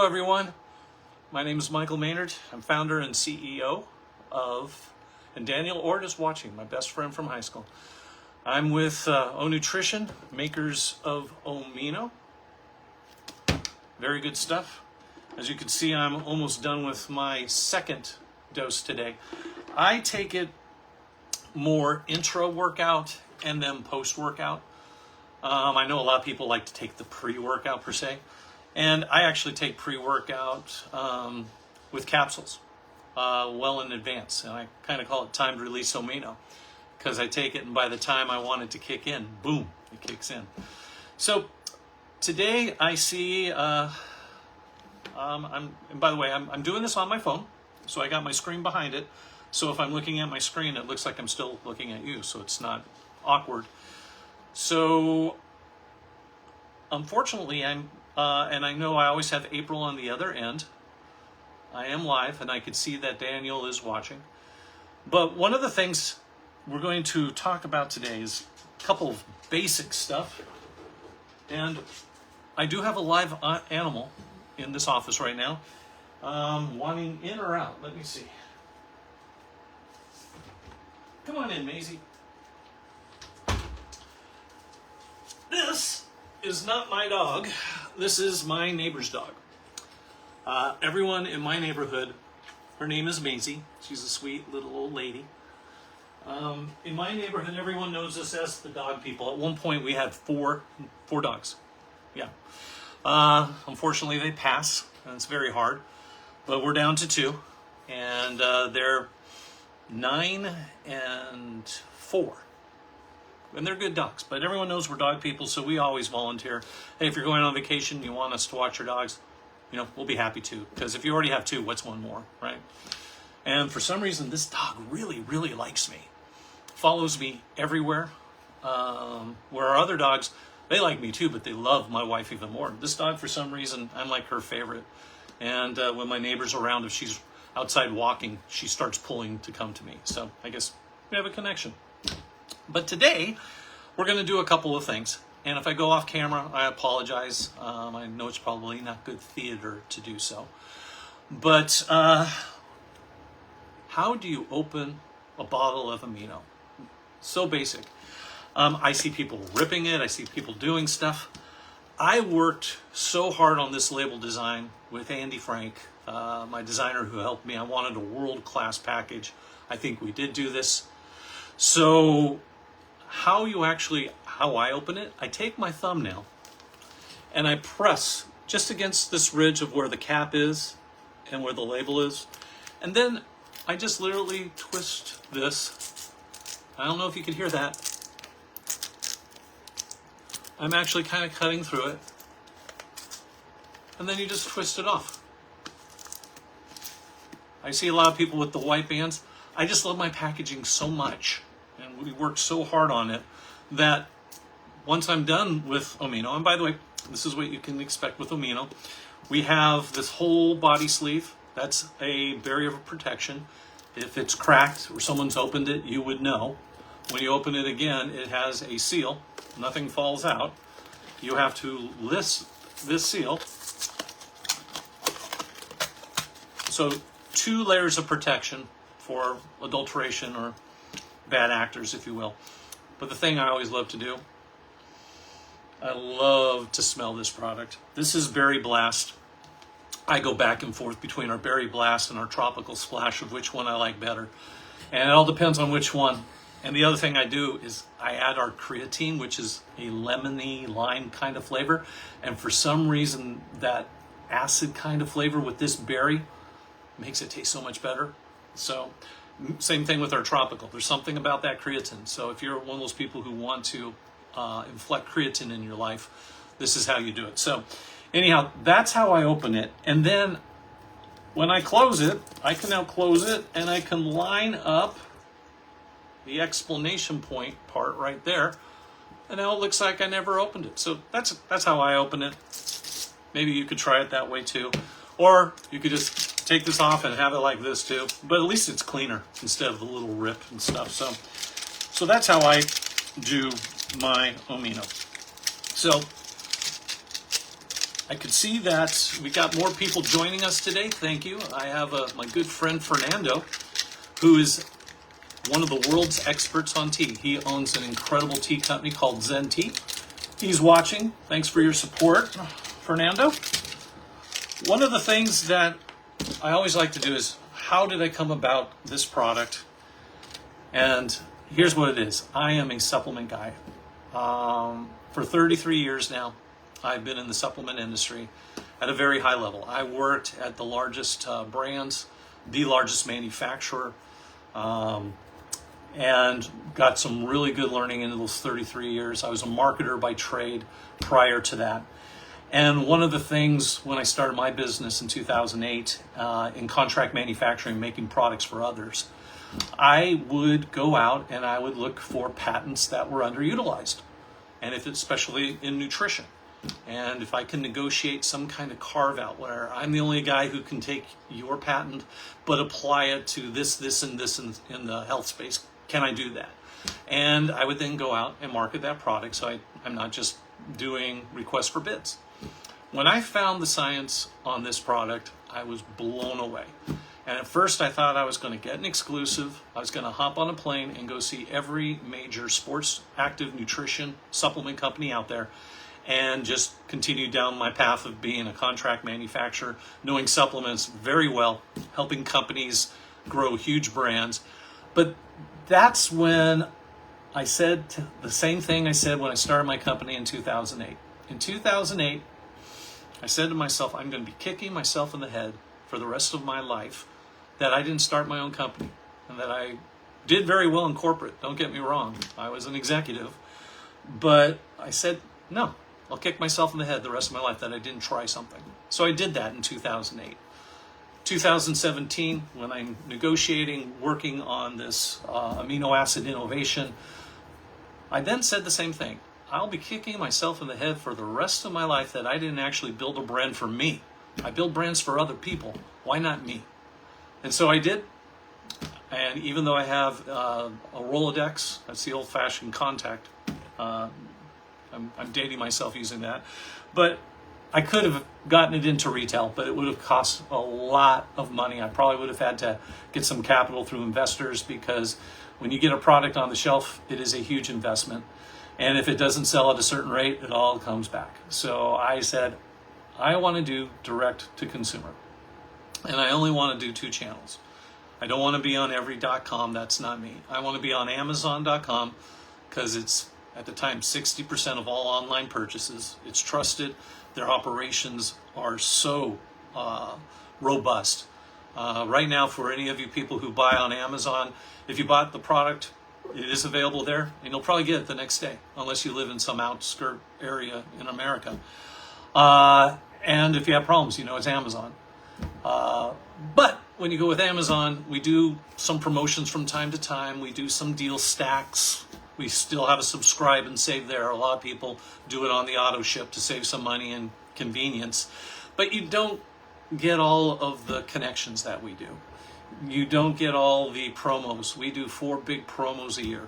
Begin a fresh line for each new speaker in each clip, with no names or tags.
everyone. My name is Michael Maynard. I'm founder and CEO of, and Daniel Ord is watching, my best friend from high school. I'm with O Nutrition, makers of Mino. Very good stuff. As you can see, I'm almost done with my second dose today. I take it more intra-workout and then post-workout. I know a lot of people like to take the pre-workout per se. And I actually take pre-workout with capsules well in advance. And I kind of call it timed release amino because I take it and by the time I want it to kick in, boom, it kicks in. So today I see, and by the way, I'm doing this on my phone. So I got my screen behind it. So if I'm looking at my screen, it looks like I'm still looking at you. So it's not awkward. So unfortunately, and I know I always have April on the other end. I am live, and I can see that Daniel is watching. But one of the things we're going to talk about today is a couple of basic stuff. And I do have a live animal in this office right now, wanting in or out. Let me see. Come on in, Maisie. This is not my dog. This is my neighbor's dog. Everyone in my neighborhood, her name is Maisie. She's a sweet little old lady. In my neighborhood, everyone knows us as the dog people. At one point, we had four dogs. Yeah. Unfortunately, they pass, and it's very hard. But we're down to two, and they're 9 and 4. And they're good dogs, but everyone knows we're dog people, so we always volunteer. Hey, if you're going on vacation, you want us to watch your dogs, we'll be happy to. Because if you already have 2, what's one more, right? And for some reason, this dog really, really likes me. Follows me everywhere. Where our other dogs, they like me too, but they love my wife even more. This dog, for some reason, I'm like her favorite. And when my neighbor's around, if she's outside walking, she starts pulling to come to me. So I guess we have a connection. But today, we're going to do a couple of things. And if I go off camera, I apologize. I know it's probably not good theater to do so. But how do you open a bottle of amino? So basic. I see people ripping it. I see people doing stuff. I worked so hard on this label design with Andy Frank, my designer who helped me. I wanted a world-class package. I think we did do this. So how I open it, I take my thumbnail and I press just against this ridge of where the cap is and where the label is. And then I just literally twist this. I don't know if you can hear that. I'm actually kind of cutting through it. And then you just twist it off. I see a lot of people with the white bands. I just love my packaging so much. And we worked so hard on it that once I'm done with amino, and by the way, this is what you can expect with amino. We have this whole body sleeve. That's a barrier of protection. If it's cracked or someone's opened it, you would know. When you open it again, it has a seal. Nothing falls out. You have to list this seal. So 2 layers of protection for adulteration or bad actors, if you will. But the thing I always love to do, I love to smell this product. This is Berry Blast. I go back and forth between our Berry Blast and our Tropical Splash of which one I like better. And it all depends on which one. And the other thing I do is I add our creatine, which is a lemony lime kind of flavor. And for some reason, that acid kind of flavor with this berry makes it taste so much better. So same thing with our tropical. There's something about that creatine. So if you're one of those people who want to inflect creatine in your life, this is how you do it. So anyhow, that's how I open it. And then when I close it, I can now close it and I can line up the explanation point part right there. And now it looks like I never opened it. So that's how I open it. Maybe you could try it that way too. Or you could just take this off and have it like this too. But at least it's cleaner instead of the little rip and stuff. So that's how I do my amino. So I could see that we got more people joining us today. Thank you. I have my good friend Fernando, who is one of the world's experts on tea. He owns an incredible tea company called Zen Tea. He's watching. Thanks for your support, Fernando. One of the things that I always like to do is, how did I come about this product? And here's what it is. I am a supplement guy. For 33 years now, I've been in the supplement industry at a very high level. I worked at the largest brands, the largest manufacturer, and got some really good learning in those 33 years. I was a marketer by trade prior to that. And one of the things when I started my business in 2008 in contract manufacturing, making products for others, I would go out and I would look for patents that were underutilized, and if it's especially in nutrition. And if I can negotiate some kind of carve out where I'm the only guy who can take your patent but apply it to this, and this in the health space, can I do that? And I would then go out and market that product, so I'm not just doing requests for bids. When I found the science on this product, I was blown away. And at first I thought I was going to get an exclusive. I was going to hop on a plane and go see every major sports active nutrition supplement company out there and just continue down my path of being a contract manufacturer, knowing supplements very well, helping companies grow huge brands. But that's when I said the same thing I said when I started my company in 2008. In 2008, I said to myself, I'm going to be kicking myself in the head for the rest of my life that I didn't start my own company, and that I did very well in corporate. Don't get me wrong. I was an executive. But I said, no, I'll kick myself in the head the rest of my life that I didn't try something. So I did that in 2008. 2017, when I'm negotiating, working on this amino acid innovation, I then said the same thing. I'll be kicking myself in the head for the rest of my life that I didn't actually build a brand for me. I build brands for other people. Why not me? And so I did. And even though I have a Rolodex, that's the old-fashioned contact. I'm dating myself using that. But I could have gotten it into retail, but it would have cost a lot of money. I probably would have had to get some capital through investors, because when you get a product on the shelf, it is a huge investment. And if it doesn't sell at a certain rate, it all comes back. So I said, I want to do direct to consumer. And I only want to do 2 channels. I don't want to be on every.com. That's not me. I want to be on Amazon.com, because it's, at the time, 60% of all online purchases. It's trusted. Their operations are so robust. Right now, for any of you people who buy on Amazon, if you bought the product, it is available there, and you'll probably get it the next day, unless you live in some outskirt area in America. And if you have problems, you know it's Amazon. But when you go with Amazon, we do some promotions from time to time. We do some deal stacks. We still have a subscribe and save there. A lot of people do it on the auto ship to save some money and convenience. But you don't get all of the connections that we do. You don't get all the promos. We do 4 big promos a year.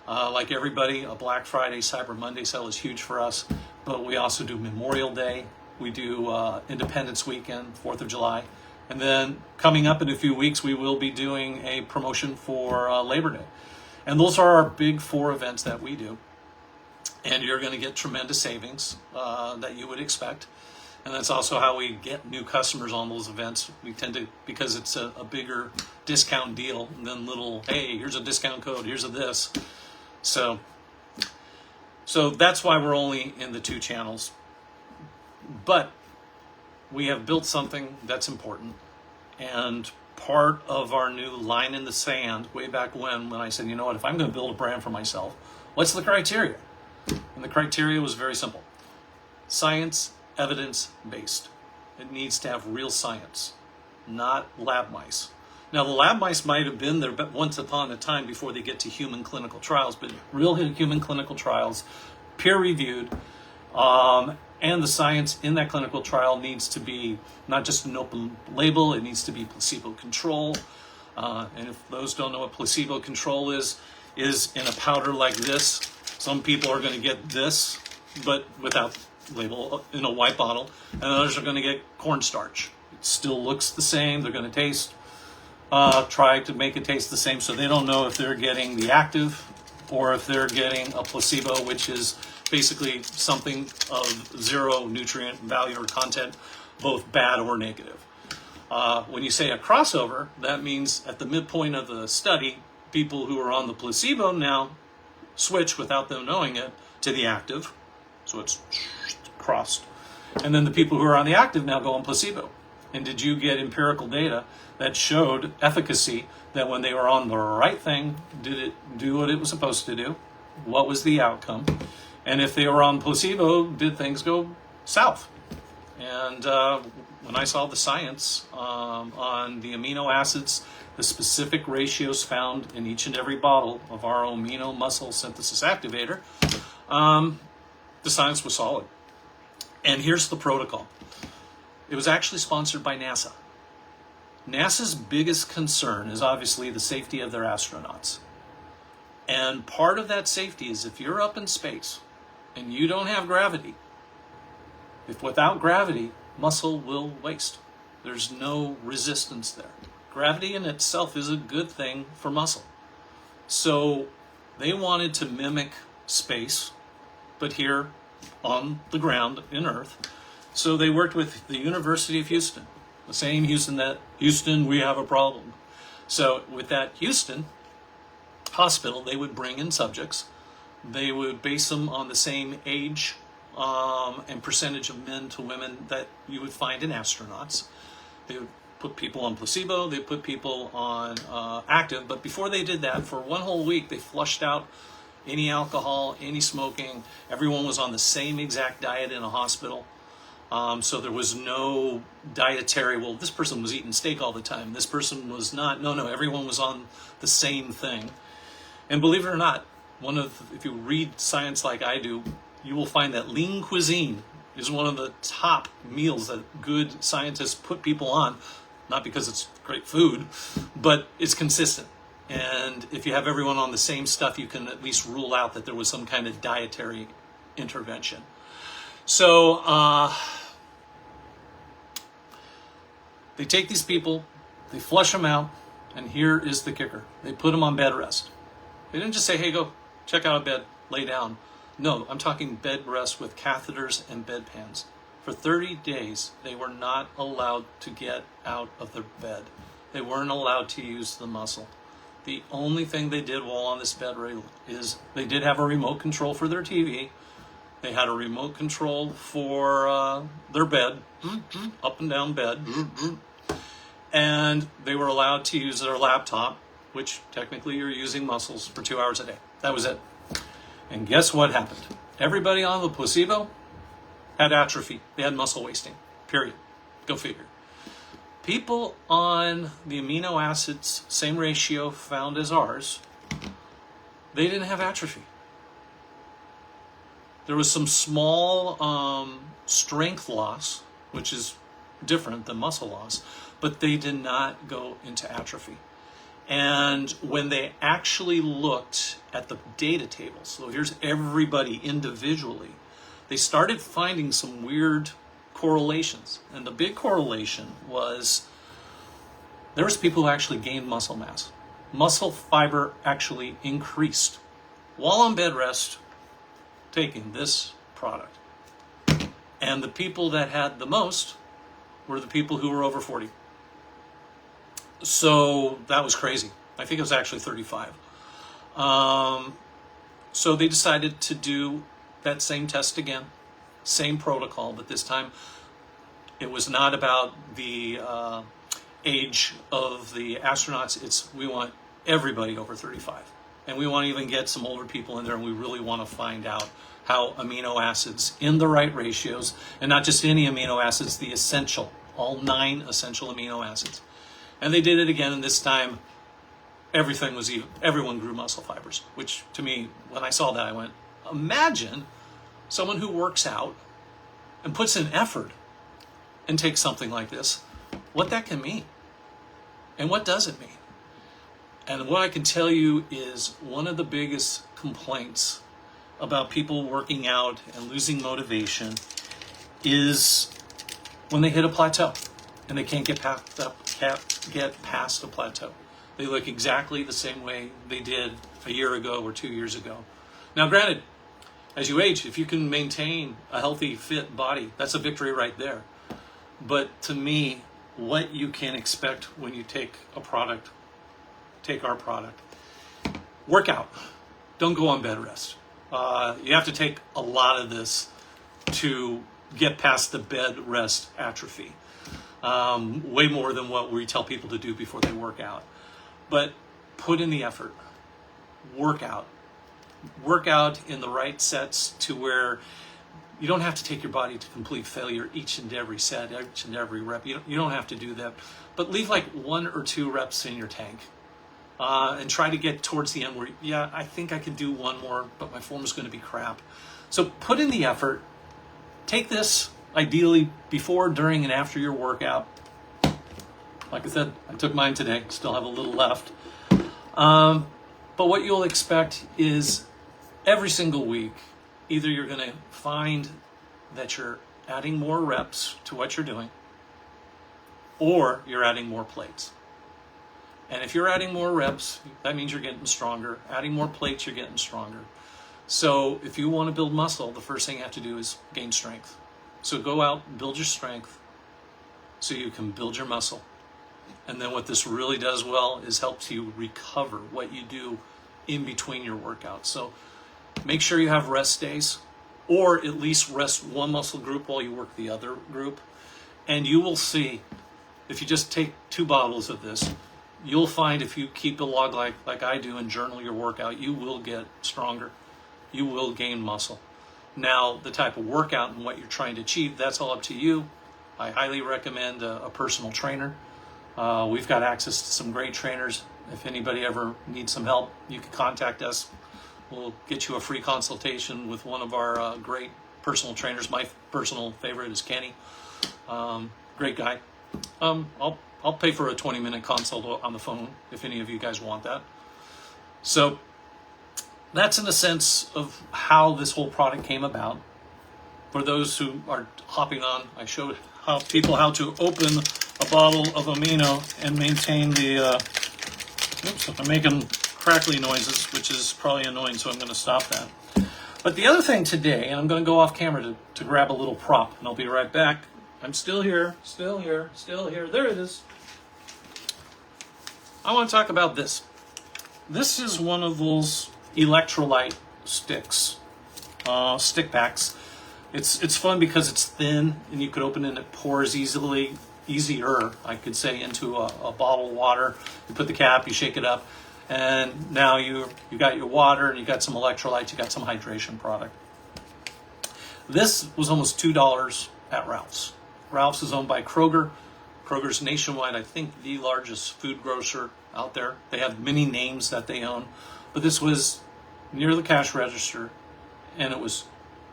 Like everybody, a Black Friday, Cyber Monday sale is huge for us. But we also do Memorial Day. We do Independence Weekend, 4th of July. And then coming up in a few weeks, we will be doing a promotion for Labor Day. And those are our big 4 events that we do. And you're going to get tremendous savings that you would expect. And that's also how we get new customers on those events. We tend to, because it's a bigger discount deal than little, hey, here's a discount code, here's a this. So that's why we're only in the 2 channels. But we have built something that's important. And part of our new line in the sand, way back when I said, you know what, if I'm going to build a brand for myself, what's the criteria? And the criteria was very simple. Science, evidence-based. It needs to have real science, not lab mice. Now, the lab mice might have been there once upon a time before they get to human clinical trials, but real human clinical trials, peer-reviewed, and the science in that clinical trial needs to be not just an open label, it needs to be placebo control. And if those don't know what placebo control is in a powder like this. Some people are going to get this, but without label in a white bottle, and others are going to get cornstarch. It still looks the same. They're going to taste, try to make it taste the same, so they don't know if they're getting the active or if they're getting a placebo, which is basically something of zero nutrient value or content, both bad or negative. When you say a crossover, that means at the midpoint of the study, people who are on the placebo now switch without them knowing it to the active, so it's crossed. And then the people who are on the active now go on placebo. And did you get empirical data that showed efficacy, that when they were on the right thing, did it do what it was supposed to do? What was the outcome? And if they were on placebo, did things go south? And when I saw the science on the amino acids, the specific ratios found in each and every bottle of our amino muscle synthesis activator, the science was solid. And here's the protocol. It was actually sponsored by NASA. NASA's biggest concern is obviously the safety of their astronauts. And part of that safety is if you're up in space and you don't have gravity, if without gravity, muscle will waste. There's no resistance there. Gravity in itself is a good thing for muscle. So they wanted to mimic space, but here on the ground in Earth. So they worked with the University of Houston, the same Houston, we have a problem. So with that Houston hospital, they would bring in subjects. They would base them on the same age and percentage of men to women that you would find in astronauts. They would put people on placebo, they put people on active, but before they did that, for one whole week, they flushed out any alcohol, any smoking. Everyone was on the same exact diet in a hospital. So there was no dietary, well, this person was eating steak all the time, this person was not. No, everyone was on the same thing. And believe it or not, if you read science like I do, you will find that lean cuisine is one of the top meals that good scientists put people on, not because it's great food, but it's consistent. And if you have everyone on the same stuff, you can at least rule out that there was some kind of dietary intervention. So they take these people, they flush them out, and here is the kicker. They put them on bed rest. They didn't just say, hey, go check out a bed, lay down. No, I'm talking bed rest with catheters and bedpans. For 30 days, they were not allowed to get out of their bed. They weren't allowed to use the muscle. The only thing they did while on this bed is they did have a remote control for their TV. They had a remote control for their bed, up and down bed. And they were allowed to use their laptop, which technically you're using muscles for 2 hours a day. That was it. And guess what happened? Everybody on the placebo had atrophy. They had muscle wasting, period. Go figure. People on the amino acids, same ratio found as ours, they didn't have atrophy. There was some small strength loss, which is different than muscle loss, but they did not go into atrophy. And when they actually looked at the data tables, so here's everybody individually, they started finding some weird correlations. And the big correlation was there was people who actually gained muscle mass. Muscle fiber actually increased while on bed rest taking this product. And the people that had the most were the people who were over 40. So that was crazy. I think it was actually 35. So they decided to do that same test again, same protocol, but this time it was not about the age of the astronauts. We want everybody over 35. And we want to even get some older people in there, and we really want to find out how amino acids in the right ratios, and not just any amino acids, the essential, all 9 essential amino acids. And they did it again, and this time everything was even. Everyone grew muscle fibers, which to me, when I saw that, I went, imagine someone who works out and puts in effort and takes something like this, what that can mean. And what does it mean? And what I can tell you is one of the biggest complaints about people working out and losing motivation is when they hit a plateau and they can't get past a plateau. They look exactly the same way they did a year ago or 2 years ago. Now, granted, as you age, if you can maintain a healthy, fit body, that's a victory right there. But to me, what you can expect when you take our product, work out. Don't go on bed rest. You have to take a lot of this to get past the bed rest atrophy. Way more than what we tell people to do before they work out. But put in the effort. Work out. Work out in the right sets to where you don't have to take your body to complete failure each and every set, each and every rep. You don't have to do that. But leave like 1 or 2 reps in your tank. And try to get towards the end where, yeah, I think I can do 1 more, but my form is going to be crap. So put in the effort. Take this, ideally, before, during, and after your workout. Like I said, I took mine today. Still have a little left. But what you'll expect is every single week, either you're going to find that you're adding more reps to what you're doing, or you're adding more plates. And if you're adding more reps, that means you're getting stronger. Adding more plates, you're getting stronger. So if you want to build muscle, the first thing you have to do is gain strength. So go out and build your strength so you can build your muscle. And then what this really does well is helps you recover what you do in between your workouts. So make sure you have rest days, or at least rest one muscle group while you work the other group. And you will see, if you just take 2 bottles of this, you'll find if you keep a log like I do and journal your workout, you will get stronger. You will gain muscle. Now, the type of workout and what you're trying to achieve, that's all up to you. I highly recommend a personal trainer. We've got access to some great trainers. If anybody ever needs some help, you can contact us. We'll get you a free consultation with one of our great personal trainers. My personal favorite is Kenny. Great guy. I'll pay for a 20-minute consult on the phone if any of you guys want that. So that's in a sense of how this whole product came about. For those who are hopping on, I showed people how to open a bottle of amino and maintain the, I'm making crackly noises, which is probably annoying, so I'm going to stop that. But the other thing today, and I'm going to go off camera to grab a little prop, and I'll be right back. I'm still here. There it is. I want to talk about this. This is one of those electrolyte sticks, stick packs. It's fun because it's thin and you could open it and it pours easier, I could say, into a bottle of water. You put the cap, you shake it up, and now you got your water and you got some electrolytes, you got some hydration product. This was almost $2 at Ralph's. Ralph's is owned by Kroger. Kroger's nationwide, I think, the largest food grocer out there. They have many names that they own, but this was near the cash register, and it was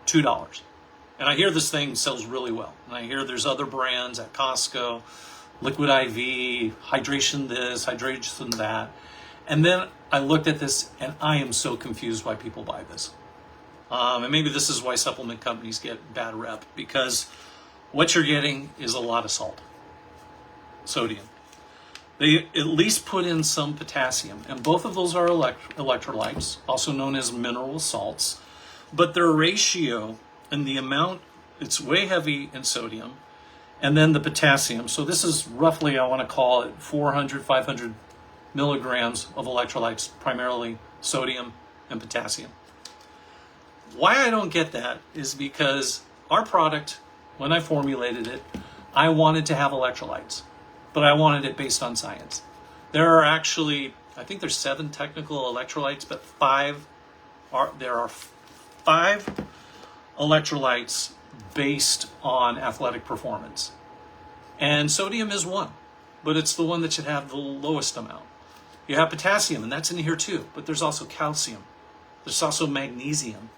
$2. And I hear this thing sells really well. And I hear there's other brands at Costco, Liquid IV, Hydration this, Hydration that. And then I looked at this, and I am so confused why people buy this. And maybe this is why supplement companies get bad rep, because what you're getting is a lot of salt, sodium. They at least put in some potassium, and both of those are electrolytes, also known as mineral salts, but their ratio and the amount, it's way heavy in sodium, and then the potassium. So this is roughly, I want to call it 400, 500 milligrams of electrolytes, primarily sodium and potassium. Why I don't get that is because our product, when I formulated it, I wanted to have electrolytes, but I wanted it based on science. There are actually, I think there's 7 technical electrolytes, but there are 5 electrolytes based on athletic performance. And sodium is one, but it's the one that should have the lowest amount. You have potassium, and that's in here too, but there's also calcium. There's also magnesium.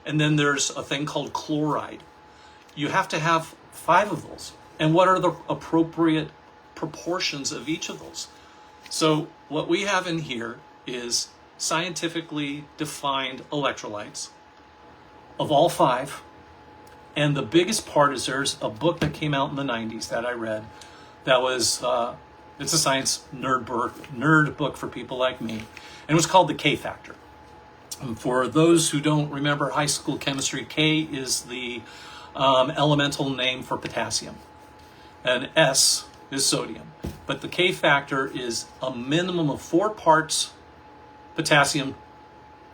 And then there's a thing called chloride. You have to have 5 of those. And what are the appropriate proportions of each of those? So what we have in here is scientifically defined electrolytes of all 5. And the biggest part is there's a book that came out in the 90s that I read that was, it's a science nerd book for people like me. And it was called The K Factor. And for those who don't remember high school chemistry, K is the elemental name for potassium. And S is sodium. But the K factor is a minimum of 4 parts potassium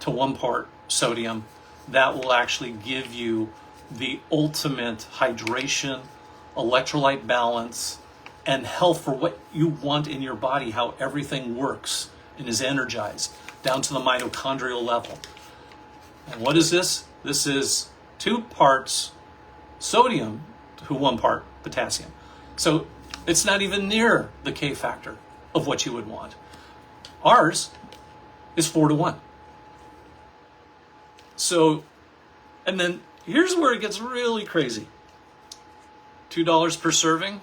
to 1 part sodium. That will actually give you the ultimate hydration, electrolyte balance, and health for what you want in your body, how everything works and is energized down to the mitochondrial level. And what is this? This is 2 parts sodium to 1 part potassium. So it's not even near the K factor of what you would want. Ours is 4 to 1. So, and then here's where it gets really crazy. $2 per serving.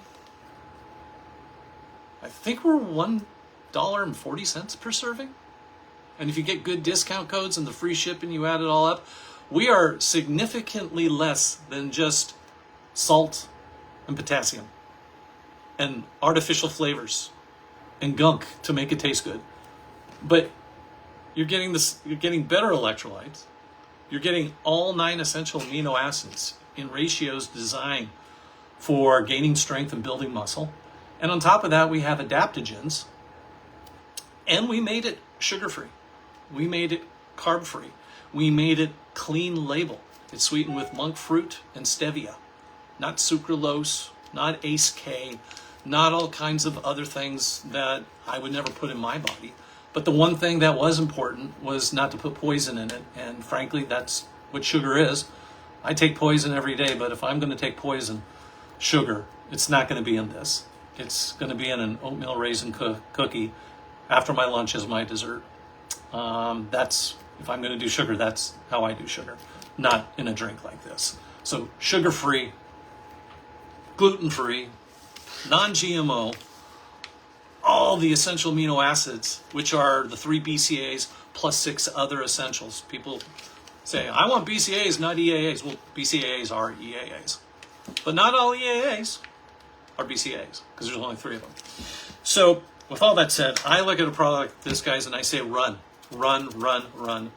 I think we're $1.40 per serving. And if you get good discount codes and the free shipping, you add it all up, we are significantly less than just salt and potassium and artificial flavors and gunk to make it taste good. But you're getting better electrolytes. You're getting all 9 essential amino acids in ratios designed for gaining strength and building muscle. And on top of that, we have adaptogens. And we made it sugar-free. We made it carb-free. We made it clean label. It's sweetened with monk fruit and stevia. Not sucralose, not ACE-K, not all kinds of other things that I would never put in my body. But the one thing that was important was not to put poison in it. And frankly, that's what sugar is. I take poison every day, but if I'm going to take poison, sugar, it's not going to be in this. It's going to be in an oatmeal raisin cookie after my lunch as my dessert. That's, if I'm going to do sugar, that's how I do sugar, not in a drink like this. So sugar-free, gluten-free, non-GMO, all the essential amino acids, which are the 3 BCAAs plus 6 other essentials. People say, I want BCAAs, not EAAs. Well, BCAAs are EAAs. But not all EAAs are BCAAs, because there's only 3 of them. So with all that said, I look at a product like this, guys, and I say run, run, run, run.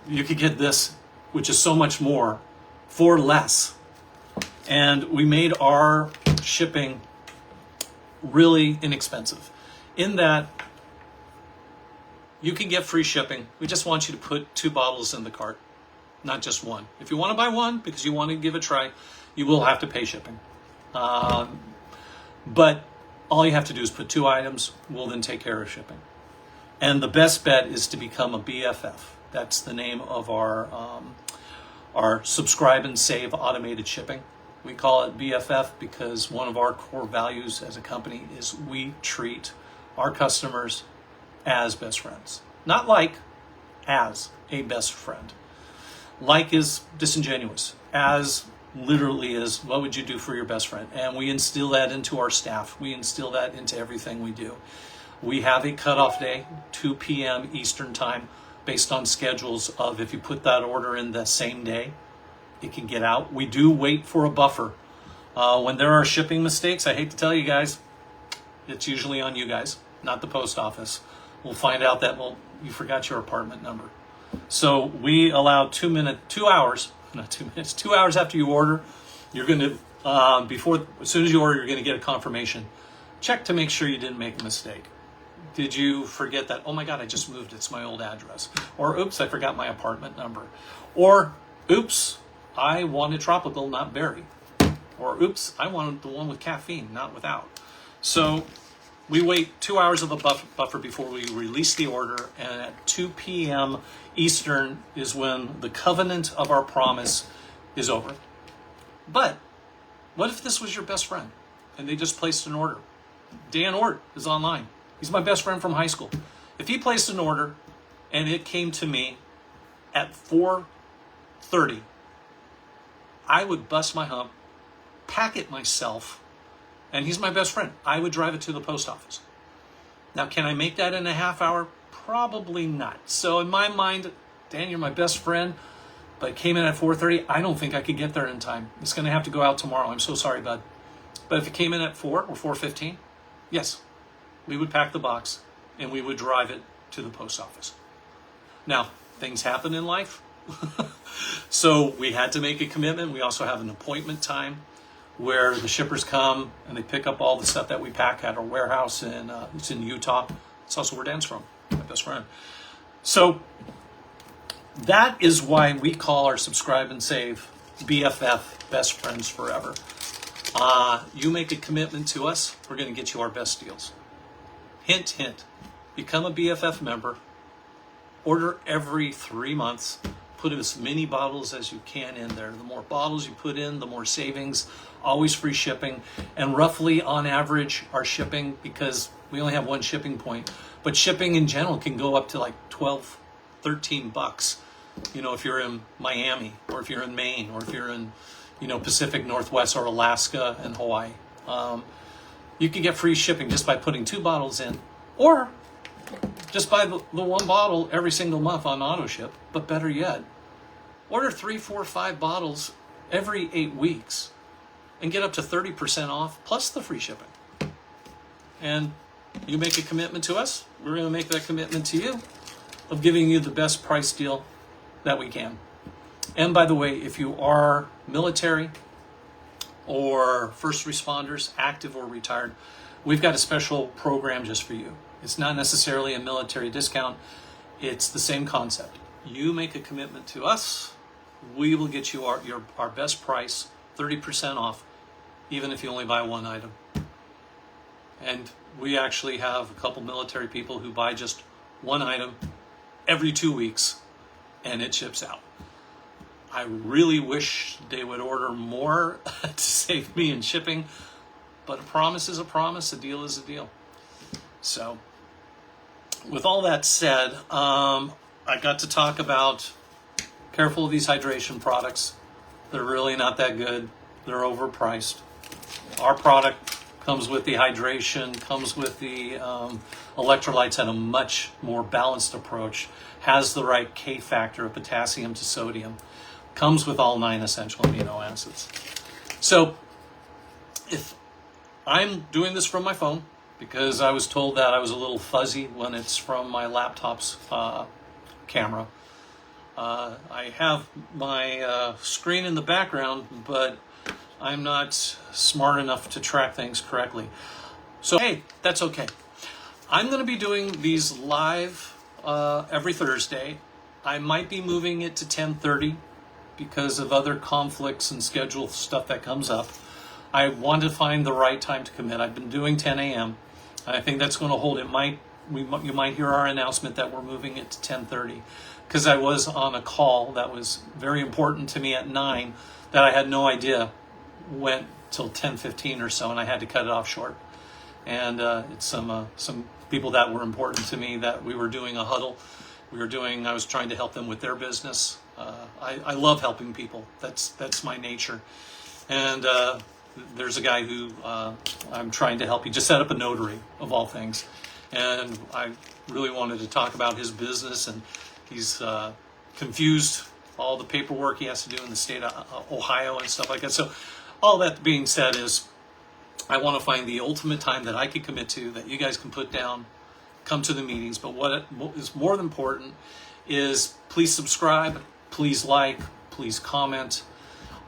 You could get this, which is so much more, for less. And we made our shipping really inexpensive in that you can get free shipping. We just want you to put 2 bottles in the cart, not just 1. If you want to buy 1 because you want to give it a try, you will have to pay shipping. But all you have to do is put 2 items. We'll then take care of shipping. And the best bet is to become a BFF. That's the name of our subscribe and save automated shipping. We call it BFF because one of our core values as a company is we treat our customers as best friends. Not like, as a best friend. Like is disingenuous. As literally is, what would you do for your best friend? And we instill that into our staff. We instill that into everything we do. We have a cutoff day, 2 p.m. Eastern time, based on schedules of if you put that order in the same day, it can get out. We do wait for a buffer. When there are shipping mistakes, I hate to tell you guys, it's usually on you guys, not the post office. We'll find out that, well, you forgot your apartment number. So we allow 2 hours, not 2 minutes, 2 hours after you order, you're going to, as soon as you order, you're going to get a confirmation. Check to make sure you didn't make a mistake. Did you forget that, oh my God, I just moved, it's my old address. Or, oops, I forgot my apartment number. Or, oops, I wanted tropical, not berry. Or, oops, I wanted the one with caffeine, not without. So we wait 2 hours of a buffer before we release the order, and at 2 p.m. Eastern is when the covenant of our promise is over. But what if this was your best friend and they just placed an order? Dan Ort is online. He's my best friend from high school. If he placed an order and it came to me at 4:30, I would bust my hump, pack it myself, and he's my best friend. I would drive it to the post office. Now, can I make that in a half hour? Probably not. So in my mind, Dan, you're my best friend. but it came in at 4:30. I don't think I could get there in time. It's going to have to go out tomorrow. I'm so sorry, bud. But if it came in at 4 or 4:15, yes, we would pack the box and we would drive it to the post office. Now, things happen in life. So we had to make a commitment. We also have an appointment time where the shippers come and they pick up all the stuff that we pack at our warehouse, and it's in Utah. It's also where Dan's from, my best friend. So that is why we call our Subscribe and Save BFF, Best Friends Forever. You make a commitment to us, we're going to get you our best deals. Hint, hint. Become a BFF member. Order every 3 months. Put as many bottles as you can in there. The more bottles you put in, the more savings. Always free shipping. And roughly on average, our shipping, because we only have one shipping point, but shipping in general can go up to like 12, 13 bucks. You know, if you're in Miami, or if you're in Maine, or if you're in, you know, Pacific Northwest or Alaska and Hawaii. You can get free shipping just by putting 2 bottles in, or just buy the 1 bottle every single month on auto ship. But better yet, order 3, 4, 5 bottles every 8 weeks and get up to 30% off plus the free shipping. And you make a commitment to us, we're going to make that commitment to you of giving you the best price deal that we can. And by the way, if you are military or first responders, active or retired, we've got a special program just for you. It's not necessarily a military discount. It's the same concept. You make a commitment to us, we will get you our best price, 30% off, even if you only buy 1 item. And we actually have a couple military people who buy just 1 item every 2 weeks, and it ships out. I really wish they would order more to save me in shipping, but a promise is a promise, a deal is a deal. So, with all that said, I got to talk about careful of these hydration products. They're really not that good. They're overpriced. Our product comes with the hydration, comes with the electrolytes at a much more balanced approach, has the right K factor of potassium to sodium, comes with all 9 essential amino acids. So if I'm doing this from my phone, because I was told that I was a little fuzzy when it's from my laptop's camera. I have my screen in the background, but I'm not smart enough to track things correctly. So, hey, that's okay. I'm going to be doing these live every Thursday. I might be moving it to 10:30 because of other conflicts and schedule stuff that comes up. I want to find the right time to commit. I've been doing 10 a.m. I think that's going to hold. You might hear our announcement that we're moving it to 10:30 because I was on a call that was very important to me at 9 that I had no idea went till 10:15 or so, and I had to cut it off short. And it's some people that were important to me that we were doing a huddle. I was trying to help them with their business. I love helping people. That's my nature. And there's a guy who I'm trying to help. He just set up a notary, of all things. And I really wanted to talk about his business, and he's confused all the paperwork he has to do in the state of Ohio and stuff like that. So all that being said is I want to find the ultimate time that I can commit to, that you guys can put down, come to the meetings. But what is more important is please subscribe, please like, please comment.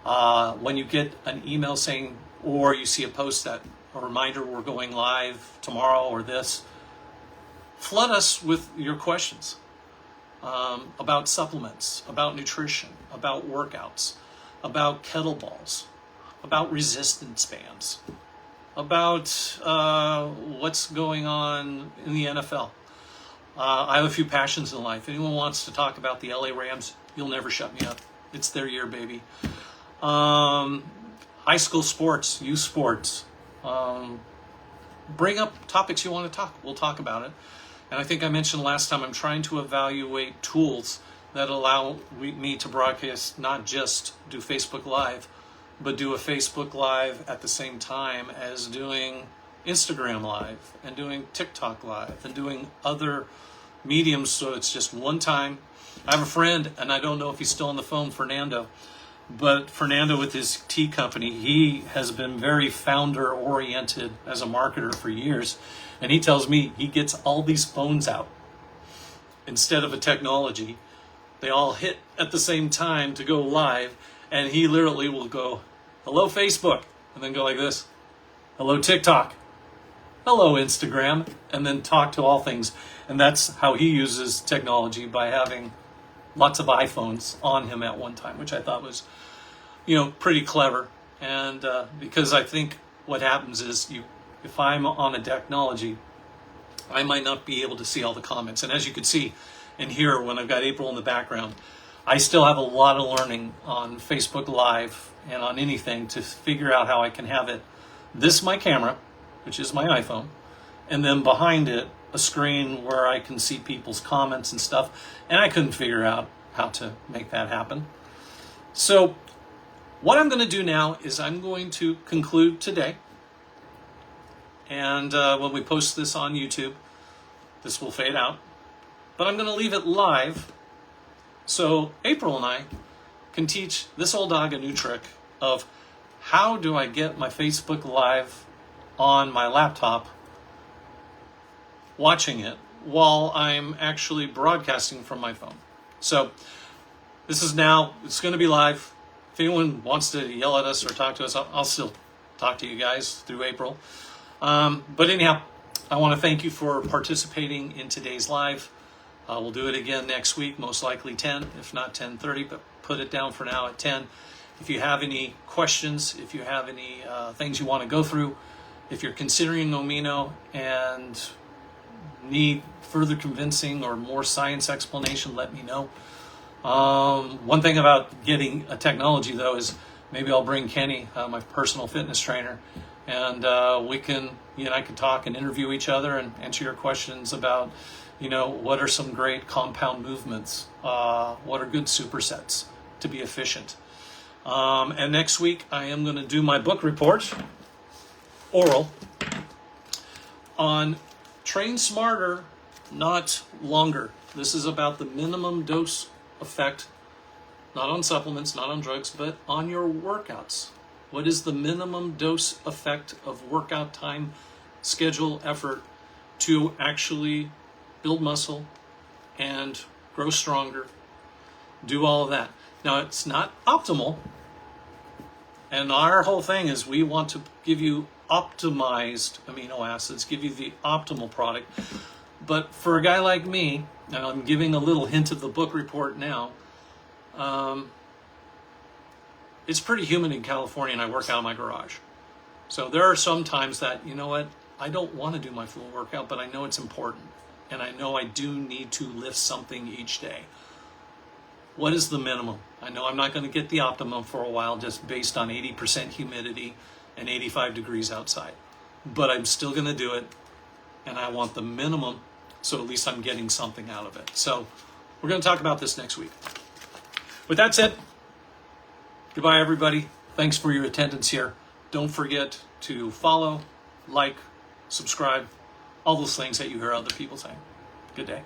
When you get an email saying, or you see a post that, a reminder we're going live tomorrow or this, flood us with your questions about supplements, about nutrition, about workouts, about kettlebells, about resistance bands, about what's going on in the NFL. I have a few passions in life. Anyone wants to talk about the LA Rams, you'll never shut me up. It's their year, baby. High school sports, youth sports. Bring up topics you want to talk. We'll talk about it. And I think I mentioned last time I'm trying to evaluate tools that allow me to broadcast, not just do Facebook Live, but do a Facebook Live at the same time as doing Instagram Live and doing TikTok Live and doing other mediums. So it's just one time. I have a friend, and I don't know if he's still on the phone, Fernando, but Fernando with his tea company, he has been very founder-oriented as a marketer for years, and he tells me he gets all these phones out. Instead of a technology, they all hit at the same time to go live, and he literally will go, hello Facebook, and then go like this, hello TikTok, hello Instagram, and then talk to all things. And that's how he uses technology, by having lots of iPhones on him at one time, which I thought was, pretty clever. And because I think what happens is, if I'm on a technology, I might not be able to see all the comments. And as you can see and hear when I've got April in the background, I still have a lot of learning on Facebook Live and on anything to figure out how I can have it. This my camera, which is my iPhone, and then behind it, a screen where I can see people's comments and stuff. And I couldn't figure out how to make that happen. So what I'm going to do now is I'm going to conclude today. And when we post this on YouTube, this will fade out. But I'm going to leave it live so April and I can teach this old dog a new trick of how do I get my Facebook Live on my laptop, watching it while I'm actually broadcasting from my phone. So this is now, it's going to be live. If anyone wants to yell at us or talk to us, I'll still talk to you guys through April. But anyhow, I want to thank you for participating in today's live. We'll do it again next week, most likely 10, if not 10:30, but put it down for now at 10. If you have any questions, if you have any things you want to go through, if you're considering amino and need further convincing or more science explanation, let me know. One thing about getting a technology, though, is maybe I'll bring Kenny, my personal fitness trainer, and we can, I can talk and interview each other and answer your questions about, what are some great compound movements? What are good supersets to be efficient? And next week, I am going to do my book report, oral, on Train Smarter, Not Longer. This is about the minimum dose effect, not on supplements, not on drugs, but on your workouts. What is the minimum dose effect of workout time, schedule, effort to actually build muscle and grow stronger, do all of that. Now, it's not optimal, and our whole thing is we want to give you optimized amino acids, give you the optimal product. But for a guy like me, and I'm giving a little hint of the book report now, it's pretty humid in California, and I work out in my garage. So there are some times that, I don't want to do my full workout, but I know it's important. And I know I do need to lift something each day. What is the minimum? I know I'm not going to get the optimum for a while just based on 80% humidity and 85 degrees outside. But I'm still going to do it, and I want the minimum, so at least I'm getting something out of it. So we're going to talk about this next week. With that said, goodbye, everybody. Thanks for your attendance here. Don't forget to follow, like, subscribe, all those things that you hear other people saying. Good day.